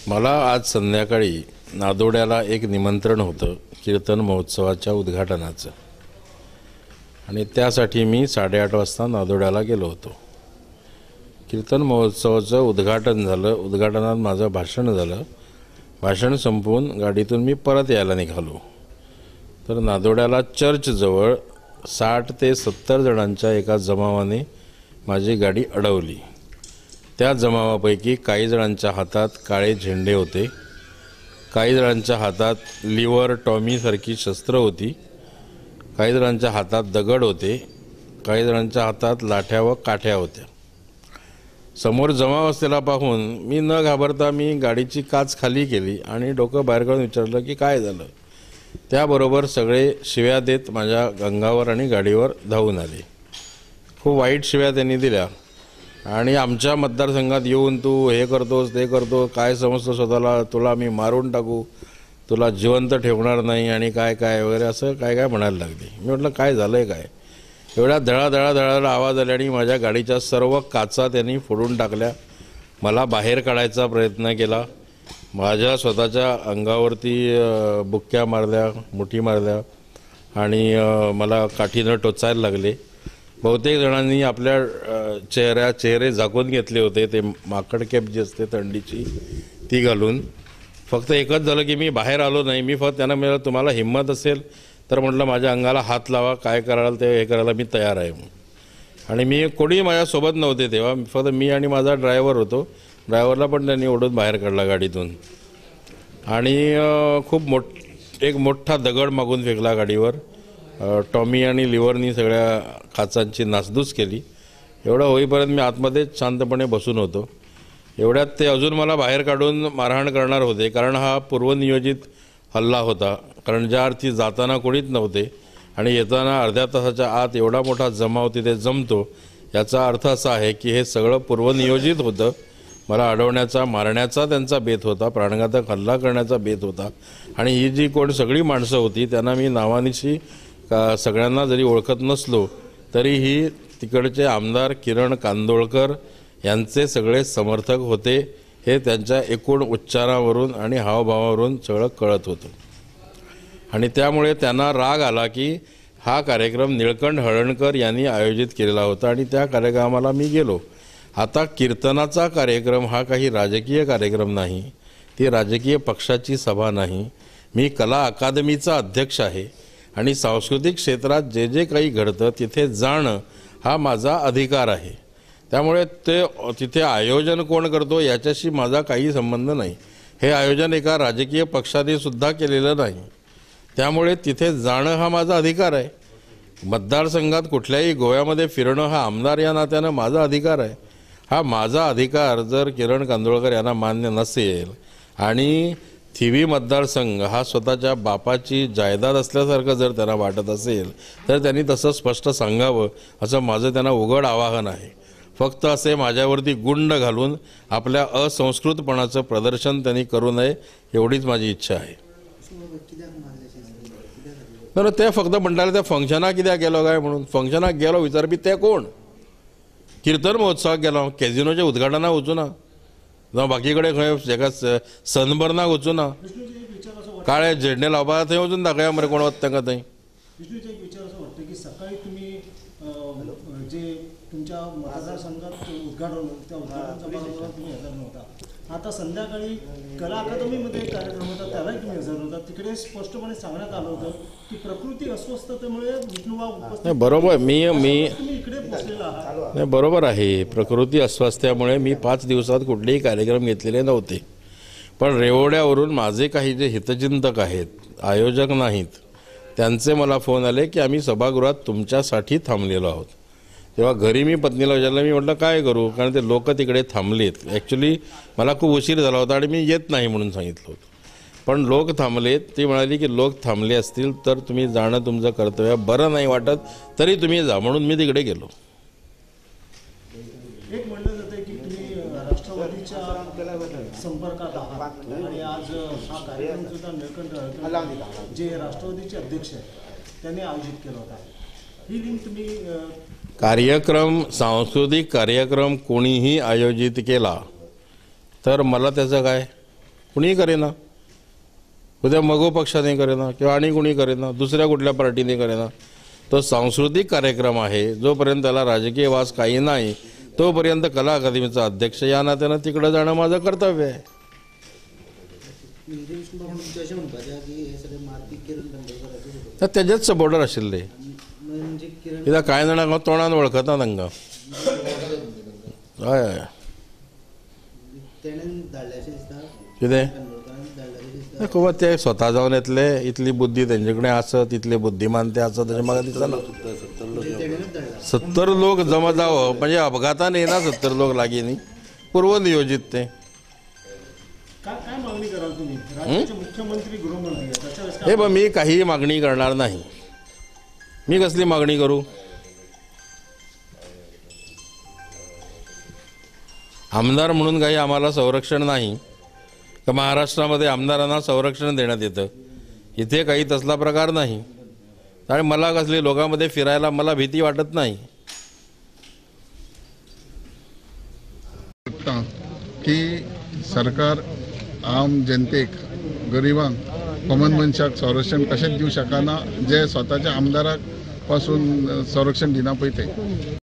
मला आज संध्याकाळी नादोड्याला एक निमंत्रण होतं कीर्तन महोत्सवाच्या उद्घाटनाचं आणि त्यासाठी मी 8:30 वाजता नादोड्याला गेलो होतो। कीर्तन महोत्सवाचं उद्घाटन झालं। उद्घाटनात माझं भाषण झालं। भाषण संपवून गाडीतून मी परत यायला निघालो तर नादोड्याला चर्चजवळ 60 ते 70 जणांच्या एका जमावाने माझी गाडी अडवली। त्या जमावापैकी काही जणांच्या हातात काळे झेंडे होते, काही जणांच्या हातात लिव्हर टॉमी सारखी शस्त्र होती, काही जणांच्या हातात दगड होते, काही जणांच्या हातात लाठ्या व काठ्या होत्या। समोर जमाव असलेला पाहून मी न घाबरता मी गाडीची काच खाली केली आणि डोकं बाहेर काढून विचारलं की काय झालं। त्याबरोबर सगळे शिव्या देत माझ्या अंगावर आणि गाडीवर धावून आले। खूप वाईट शिव्या त्यांनी दिल्या आणि आमच्या मतदारसंघात येऊन तू हे करतोस ते करतो, काय समजतो स्वतःला, तुला मी मारून टाकू, तुला जिवंत ठेवणार नाही आणि काय काय वगैरे असं काय काय म्हणायला लागले। मी म्हटलं काय झालंय काय। एवढ्या धडाधडाधडाधड आवाज आला आणि माझ्या गाडीच्या सर्व काचा त्यांनी फोडून टाकल्या। मला बाहेर काढायचा प्रयत्न केला। माझ्या स्वतःच्या अंगावरती बुक्क्या मारल्या, मुठी मारल्या आणि मला काठीनं टोचायला लागले। बहुतेक जणांनी आपल्या चेहरे झाकून घेतले होते, ते माकड कॅप जी असते थंडीची ती घालून। फक्त एकच झालं की मी बाहेर आलो नाही। मी फक्त त्यांना म्हणालो तुम्हाला हिम्मत असेल तर म्हटलं माझ्या अंगाला हात लावा, काय कराल ते हे करायला मी तयार आहे। आणि मी कोणी माझ्यासोबत नव्हते तेव्हा, फक्त मी आणि माझा ड्रायव्हर होतो। ड्रायव्हरला पण त्यांनी ओढून बाहेर काढला गाडीतून आणि एक मोठा दगड मागून फेकला गाडीवर। टॉमी आणि लिव्हरनी सगळ्या काचांची नासधूस केली। एवढं होईपर्यंत मी आतमध्ये शांतपणे बसून होतो। एवढ्यात ते अजून मला बाहेर काढून मारहाण करणार होते, कारण हा पूर्वनियोजित हल्ला होता। कारण ज्या अर्थी जाताना कोणीच नव्हते आणि येताना अर्ध्या तासाच्या आत एवढा मोठा जमाव तिथे जमतो, याचा अर्थ असा आहे की हे सगळं पूर्वनियोजित होतं। मला अडवण्याचा, मारण्याचा त्यांचा बेत होता, प्राणघातक हल्ला करण्याचा बेत होता। आणि ही जी कोण सगळी माणसं होती त्यांना मी नावानिशी सगळ्यांना जरी ओळखत नसलो तरीही तिकडचे आमदार किरण कांदोळकर यांचे सगळे समर्थक होते, हे त्यांच्या एकूण उच्चारावरून आणि हावभावावरून सगळं कळत होतं। आणि त्यामुळे त्यांना राग आला की हा कार्यक्रम निळकंठ हळणकर यांनी आयोजित केलेला होता आणि त्या कार्यक्रमाला मी गेलो। आता कीर्तनाचा कार्यक्रम हा काही राजकीय कार्यक्रम नाही, ती राजकीय पक्षाची सभा नाही। मी कला अकादमीचा अध्यक्ष आहे आणि सांस्कृतिक क्षेत्रात जे जे काही घडतं तिथे जाणं हा माझा अधिकार आहे। त्यामुळे तिथे आयोजन कोण करतो याच्याशी माझा काही संबंध नाही। हे आयोजन एका राजकीय पक्षाने सुद्धा केलेलं नाही, त्यामुळे तिथे जाणं हा माझा अधिकार आहे। मतदारसंघात कुठल्याही गोव्यामध्ये फिरणं हा आमदार या नात्यानं माझा अधिकार आहे। हा माझा अधिकार जर किरण कांदोळकर यांना मान्य नसेल आणि थिवी मतदारसंघ हा स्वतःच्या बापाची जायदाद असल्यासारखं जर त्यांना वाटत असेल तर त्यांनी तसं स्पष्ट सांगावं, असं माझं त्यांना उघड आवाहन आहे। फक्त असे माझ्यावरती गुंड घालून आपल्या असंस्कृतपणाचं प्रदर्शन त्यांनी करू नये एवढीच माझी इच्छा आहे। तर ते फक्त म्हणटाले त्या फंक्शनाक कित्याक गेलो काय म्हणून। फंक्शनाक गेलो विचारपी ते कोण। कीर्तन महोत्सवाक गेलो, कॅझिनोच्या उद्घाटनाक वचूना, जावं बाकी कडेन खंय हेका सनबर्नाक वचूना। काळे झेंडे लावपाक थंय वचून दाखया मरे कोण वता तांकां थंय। सकाळी तुम्ही जे तुमच्या मतदारसंघात उद्घाटन त्या उद्घाटन समारंभाला तुम्ही हजर नव्हता, आता संध्याकाळी कला अकादमीमध्ये कार्यक्रम होता त्यालाही तुम्ही हजर नव्हता। तिकडे स्पष्टपणे सांगण्यात आलं होतं की प्रकृती अस्वस्थतेमुळे विष्णुबाब उपस्थित बरोबर मी इकडे पोहोचलेला आहात। नाही बरोबर आहे, प्रकृती अस्वास्थ्यामुळे मी 5 दिवसात कुठलेही कार्यक्रम घेतलेले नव्हते। पण रेवोड्यावरून माझे काही जे हितचिंतक आहेत, आयोजक नाहीत, त्यांचे मला फोन आले की आम्ही सभागृहात तुमच्यासाठी थांबलेलो आहोत। तेव्हा घरी मी पत्नीला विचारलं, मी म्हटलं काय करू, कारण ते लोक तिकडे थांबलेत। ॲक्च्युली मला खूप उशीर झाला होता आणि मी येत नाही म्हणून सांगितलं होतं, पण लोक थांबलेत। ती म्हणाली की लोक थांबले असतील तर तुम्ही जाणं तुमचं कर्तव्य, बरं नाही वाटत तरी तुम्ही जा, म्हणून मी तिकडे गेलो। एक म्हणलं जातं की तुम्ही राष्ट्रवादीच्या संपर्कात आहात आणि आज हा कार्यक्रम सुद्धा निळकंठ हळणकर जे राष्ट्रवादीचे अध्यक्ष आहेत त्यांनी आयोजित केला होता। ही लिंक तुम्ही कार्यक्रम, सांस्कृतिक कार्यक्रम कोणीही आयोजित केला तर मला त्याचं काय। कुणीही करेना. उद्या मगो पक्षाने करेना किंवा आणि कुणी करेना, दुसऱ्या कुठल्या पार्टीने करेना. तो सांस्कृतिक कार्यक्रम आहे. जोपर्यंत त्याला राजकीय वास काही नाही तोपर्यंत कला अकादमीचा अध्यक्ष या नात्यानं तिकडे जाणं माझं कर्तव्य आहे. तर त्याच्याच सपोर्टर आशिल्ले. कित्याक कांय जाणांक हांव तोंडान वळखता तांकां. हय हय. कितें खबर ते स्वता जावन येतले, इतली बुद्धी तेंचे कडेन आसत, इतले बुद्धिमान ते आसत अशें म्हाका दिसना. 70 लोक जमा जावप म्हणजे अपघातान येना. 70 लोक लागीं न्ही, पूर्व नियोजित ते. काय मागणी कराल तुम्ही? राज्याचे मुख्यमंत्री गृहमंत्री आहेत, त्याच्या वेळेस हे मी काही मागणी करणार नाही. मी कसली मागणी करू? आमदार म्हणून काही आम्हाला संरक्षण नाही का? महाराष्ट्रामध्ये आमदारांना संरक्षण देण्यात येतं. इथे काही तसला प्रकार नाही. आणि मला कसली लोकांमध्ये फिरायला मला भीती वाटत नाही. की सरकार आम जनतेक, गरिबांक, कॉमन मनशाक संरक्षण कशेंच दिवं शकना, जे स्वताच्या आमदाराक पासून संरक्षण दिना पळय ते.